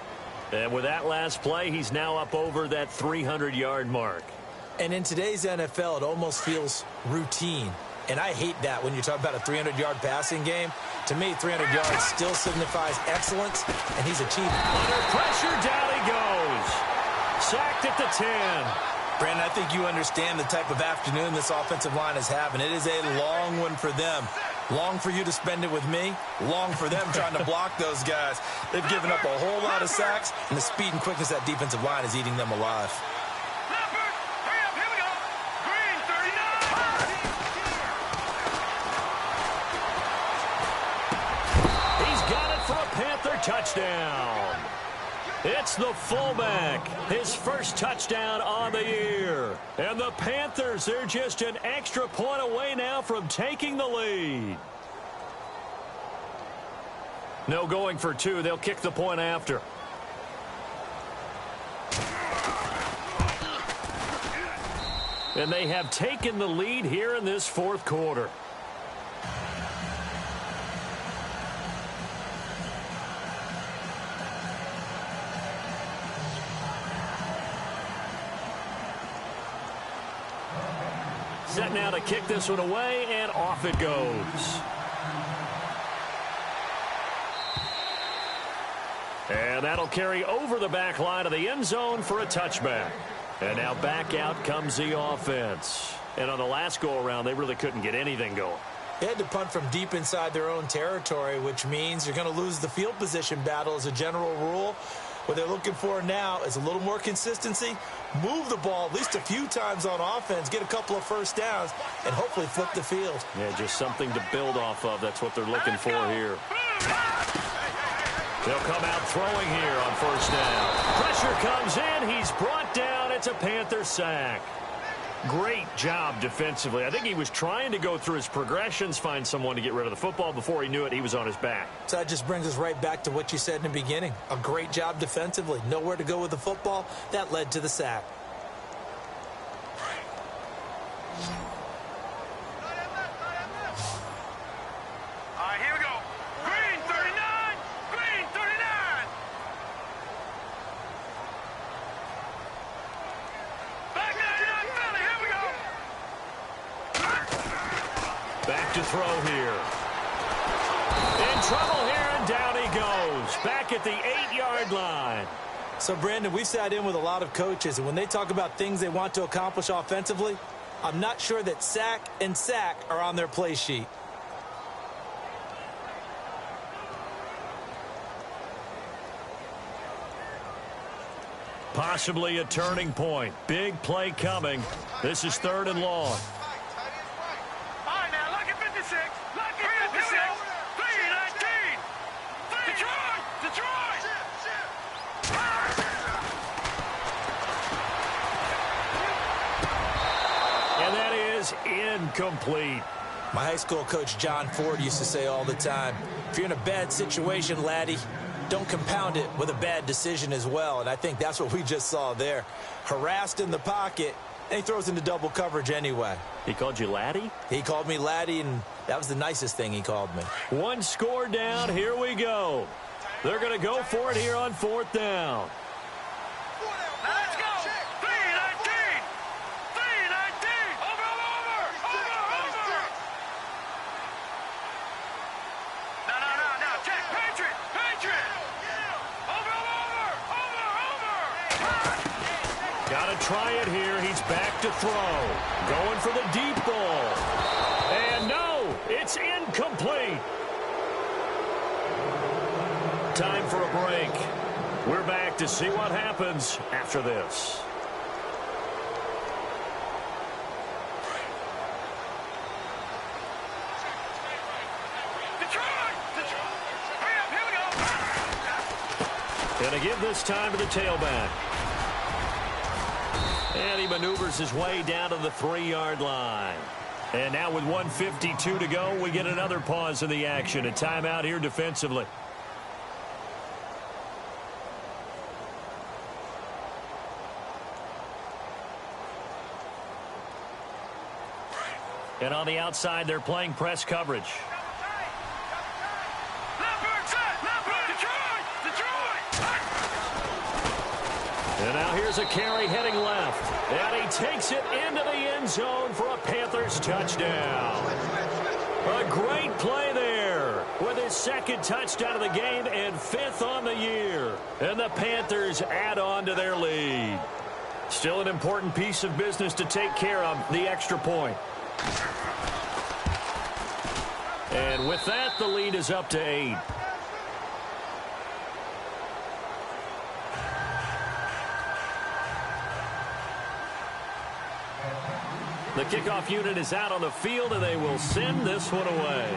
And with that last play, he's now up over that 300-yard mark. And in today's NFL, it almost feels routine. And I hate that when you talk about a 300-yard passing game. To me, 300 yards still signifies excellence, and he's achieved it. Under pressure, down he goes. Sacked at the 10. Brandon, I think you understand the type of afternoon this offensive line is having. It is a long one for them. Long for you to spend it with me. Long for them trying to block those guys. They've given up a whole lot of sacks, and the speed and quickness of that defensive line is eating them alive. He's got it for a Panther touchdown. It's the fullback, his 1st touchdown on the year. And the Panthers, they're just an extra point away now from taking the lead. No going for 2. They'll kick the point after. And they have taken the lead here in this 4th quarter. Set now to kick this one away, and off it goes. And that'll carry over the back line of the end zone for a touchback. And now back out comes the offense. And on the last go-around, they really couldn't get anything going. They had to punt from deep inside their own territory, which means you're going to lose the field position battle as a general rule. What they're looking for now is a little more consistency, move the ball at least a few times on offense, get a couple of first downs, and hopefully flip the field. Yeah, just something to build off of. That's what they're looking for here. They'll come out throwing here on first down. Pressure comes in. He's brought down. It's a Panther sack. Great job defensively. I think he was trying to go through his progressions, find someone to get rid of the football. Before he knew it, he was on his back. So that just brings us right back to what you said in the beginning. A great job defensively. Nowhere to go with the football. That led to the sack. All right, here we go. Green 39. Green 39. Back 99 Philly. Here we go. Back to throw here. In trouble here, and down he goes. Back at the 8-yard line. So, Brandon, we've sat in with a lot of coaches, and when they talk about things they want to accomplish offensively, I'm not sure that sack and sack are on their play sheet. Possibly a turning point. Big play coming. This is 3rd and long. All right, now, lucky 56. Lucky 56. 319. Detroit. Detroit. And that is incomplete. My high school coach, John Ford, used to say all the time, if you're in a bad situation, laddie, don't compound it with a bad decision as well. And I think that's what we just saw there. Harassed in the pocket, and he throws into double coverage anyway. He called you laddie? He called me laddie, and that was the nicest thing he called me. One score down. Here we go. They're going to go for it here on 4th down. Now let's go. 319. 319. Over. No. Check. Patriot. Over. Got to try it here. He's back to throw. Going for the deep ball. And no, it's incomplete. Time for a break. We're back to see what happens after this. Hurry up, here we go. And to give this time to the tailback. And he maneuvers his way down to the 3-yard line. And now with 1:52 to go, we get another pause in the action. A timeout here defensively. And on the outside, they're playing press coverage. And now here's a carry heading left. And he takes it into the end zone for a Panthers touchdown. A great play there with his 2nd touchdown of the game and 5th on the year. And the Panthers add on to their lead. Still an important piece of business to take care of, the extra point. And with that, the lead is up to 8. The kickoff unit is out on the field, and they will send this one away.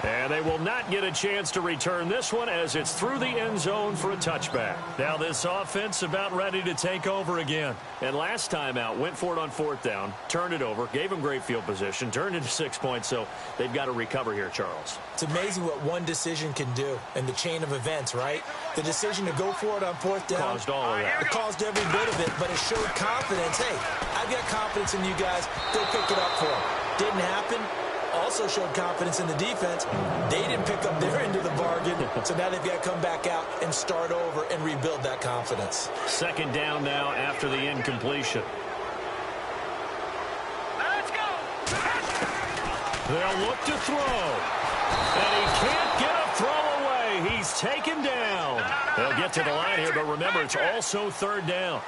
And they will not get a chance to return this one as it's through the end zone for a touchback. Now this offense about ready to take over again. And last time out, went for it on 4th down, turned it over, gave them great field position, turned it to 6 points, so they've got to recover here, Charles. It's amazing what one decision can do in the chain of events, right? The decision to go for it on 4th down. Caused all of that. It caused every bit of it, but it showed confidence. Hey, I've got confidence in you guys. Go pick it up for them. Didn't happen. also showed confidence in the defense. They didn't pick up their end of the bargain, so now they've got to come back out and start over and rebuild that confidence. Second down now after the incompletion. Let's go. They'll look to throw. And he can't get a throw away. He's taken down. They'll get to the line here, but remember, it's also third down.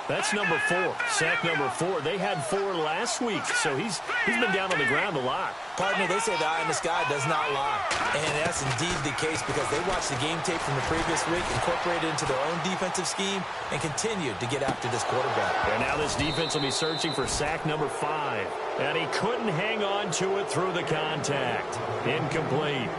That's number 4, sack number 4. They had 4 last week, so he's been down on the ground a lot. Partner, they say the eye in the sky does not lie. And that's indeed the case because they watched the game tape from the previous week, incorporated it into their own defensive scheme, and continued to get after this quarterback. And now this defense will be searching for sack number 5. And he couldn't hang on to it through the contact. Incomplete.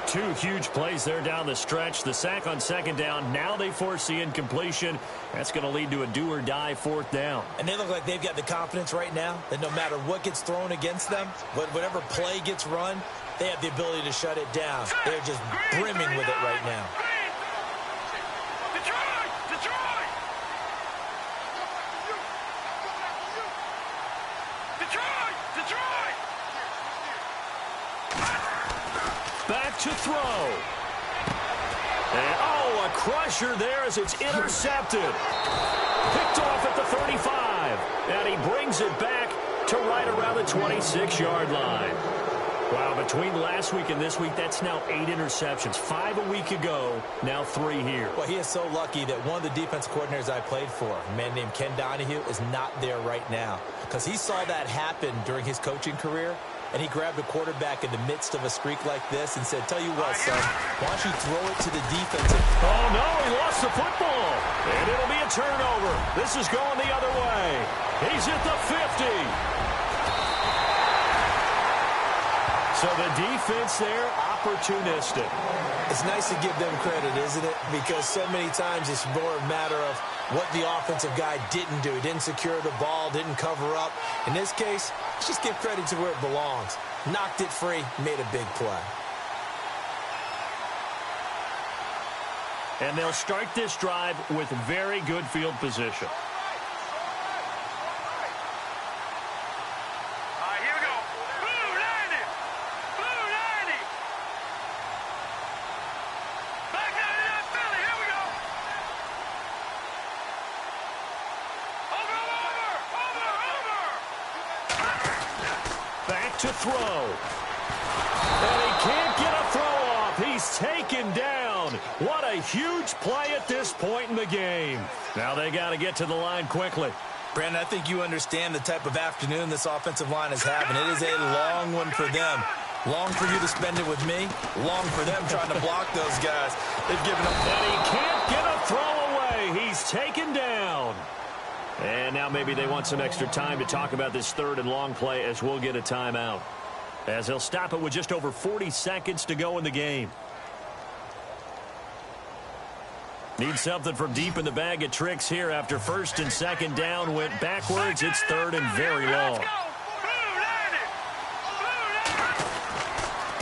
2 huge plays there down the stretch. The sack on second down. Now they force the incompletion. That's going to lead to a do-or-die fourth down. And they look like they've got the confidence right now that no matter what gets thrown against them, whatever play gets run, they have the ability to shut it down. They're just brimming with it right now. Detroit! Detroit! Detroit! Detroit! Back to throw. And, oh, a crusher there as it's intercepted. Picked off at the 35. And he brings it back to right around the 26-yard line. Wow, between last week and this week, that's now 8 interceptions. 5 a week ago, now 3 here. Well, he is so lucky that one of the defense coordinators I played for, a man named Ken Donahue, is not there right now. Because he saw that happen during his coaching career, and he grabbed a quarterback in the midst of a streak like this and said, tell you what, son, why don't you throw it to the defense? Oh, no, he lost the football. And it'll be a turnover. This is going the other way. He's at the 50. So the defense there, opportunistic. It's nice to give them credit, isn't it? Because so many times it's more a matter of what the offensive guy didn't do. He didn't secure the ball, didn't cover up. In this case, let's just give credit to where it belongs. Knocked it free, made a big play. And they'll start this drive with very good field position. To throw. And he can't get a throw off. He's taken down. What a huge play at this point in the game. Now they got to get to the line quickly. Brandon, I think you understand the type of afternoon this offensive line is having. It is a long one for them. Long for you to spend it with me. Long for them trying to block those guys. They've given up. And he can't get a throw away. He's taken down. And now maybe they want some extra time to talk about this third and long play as we'll get a timeout. As they'll stop it with just over 40 seconds to go in the game. Need something from deep in the bag of tricks here after first and second down went backwards. It's third and very long.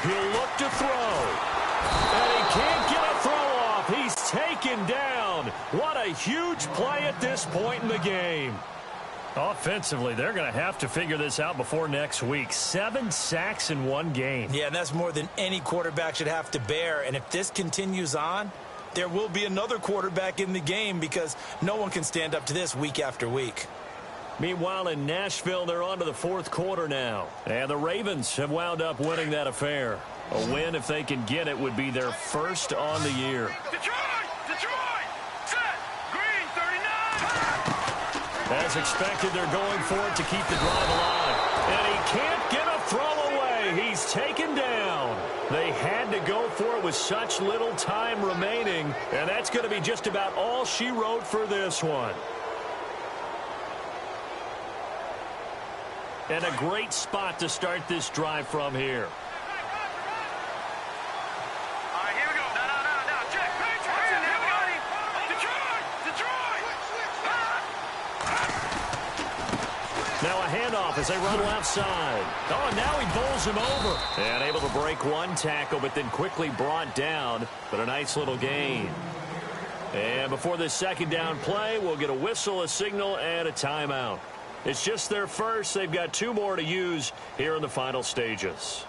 He'll look to throw. And he can't get a throw off. He's taken down. What a huge play at this point in the game. Offensively, they're going to have to figure this out before next week. 7 sacks in one game. Yeah, and that's more than any quarterback should have to bear. And if this continues on, there will be another quarterback in the game because no one can stand up to this week after week. Meanwhile, in Nashville, they're on to the fourth quarter now. And the Ravens have wound up winning that affair. A win, if they can get it, would be their first on the year. Detroit! Detroit! Set! Green, 39! As expected, they're going for it to keep the drive alive. And he can't get a throw away. He's taken down. They had to go for it with such little time remaining. And that's going to be just about all she wrote for this one. And a great spot to start this drive from here. Now a handoff as they run left side. Oh, and now he bowls him over. And able to break one tackle, but then quickly brought down. But a nice little gain. And before this second down play, we'll get a whistle, a signal, and a timeout. It's just their first. They've got 2 more to use here in the final stages.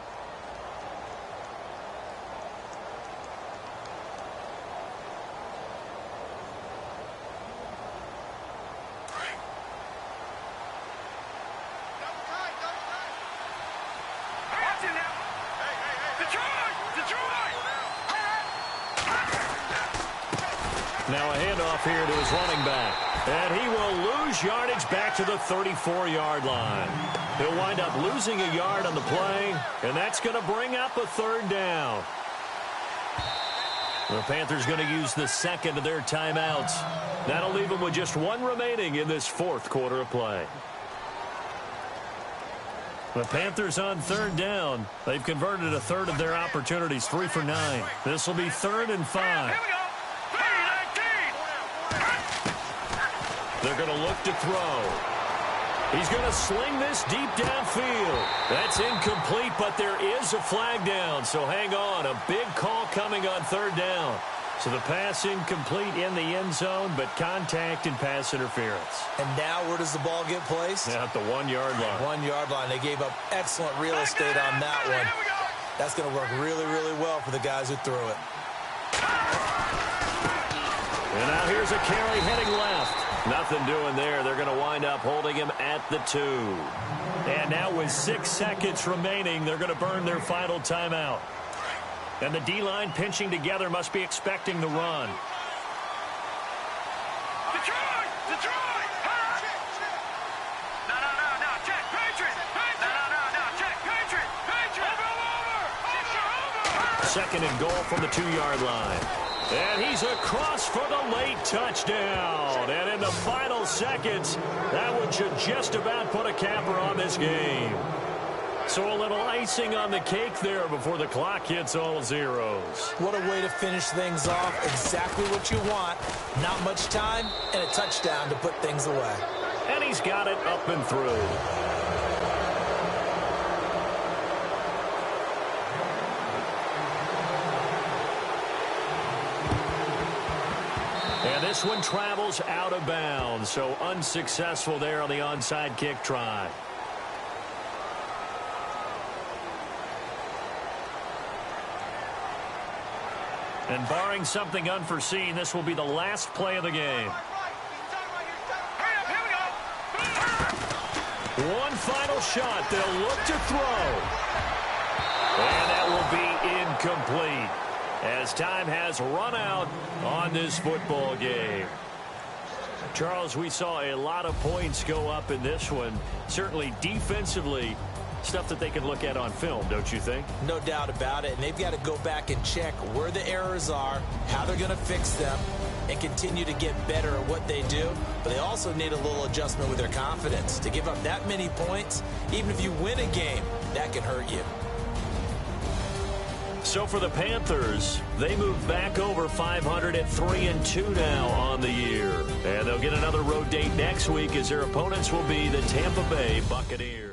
Now a handoff here to his running back. And he will lose yardage back to the 34-yard line. He'll wind up losing a yard on the play, and that's going to bring up a 3rd down. The Panthers going to use the second of their timeouts. That'll leave them with just 1 remaining in this 4th quarter of play. The Panthers on 3rd down. They've converted a 1/3 of their opportunities, 3 for 9. This will be 3rd and 5. They're going to look to throw. He's going to sling this deep downfield. That's incomplete, but there is a flag down, so hang on. A big call coming on 3rd down. So the pass incomplete in the end zone, but contact and pass interference. And now where does the ball get placed? At the 1-yard line. 1-yard line. They gave up excellent real estate on that one. That's going to work really, really well for the guys who threw it. And now here's a carry heading left. Nothing doing there. They're going to wind up holding him at the 2. And now with 6 seconds remaining, they're going to burn their final timeout. And the D-line pinching together must be expecting the run. Detroit! Detroit! No, check, Patriot! No, check, Patriot! Over! 2nd and goal from the 2-yard line. And he's across for the late touchdown. And in the final seconds, that one should just about put a capper on this game. So a little icing on the cake there before the clock hits all zeros. What a way to finish things off. Exactly what you want. Not much time and a touchdown to put things away. And he's got it up and through. And this one travels out of bounds, so unsuccessful there on the onside kick try. And barring something unforeseen, this will be the last play of the game. One final shot. They'll look to throw. And that will be incomplete as time has run out on this football game. Charles, we saw a lot of points go up in this one. Certainly defensively, stuff that they can look at on film, don't you think? No doubt about it. And they've got to go back and check where the errors are, how they're going to fix them, and continue to get better at what they do. But they also need a little adjustment with their confidence. To give up that many points, even if you win a game, that can hurt you. So for the Panthers, they move back over 500 at 3-2 now on the year. And they'll get another road date next week as their opponents will be the Tampa Bay Buccaneers.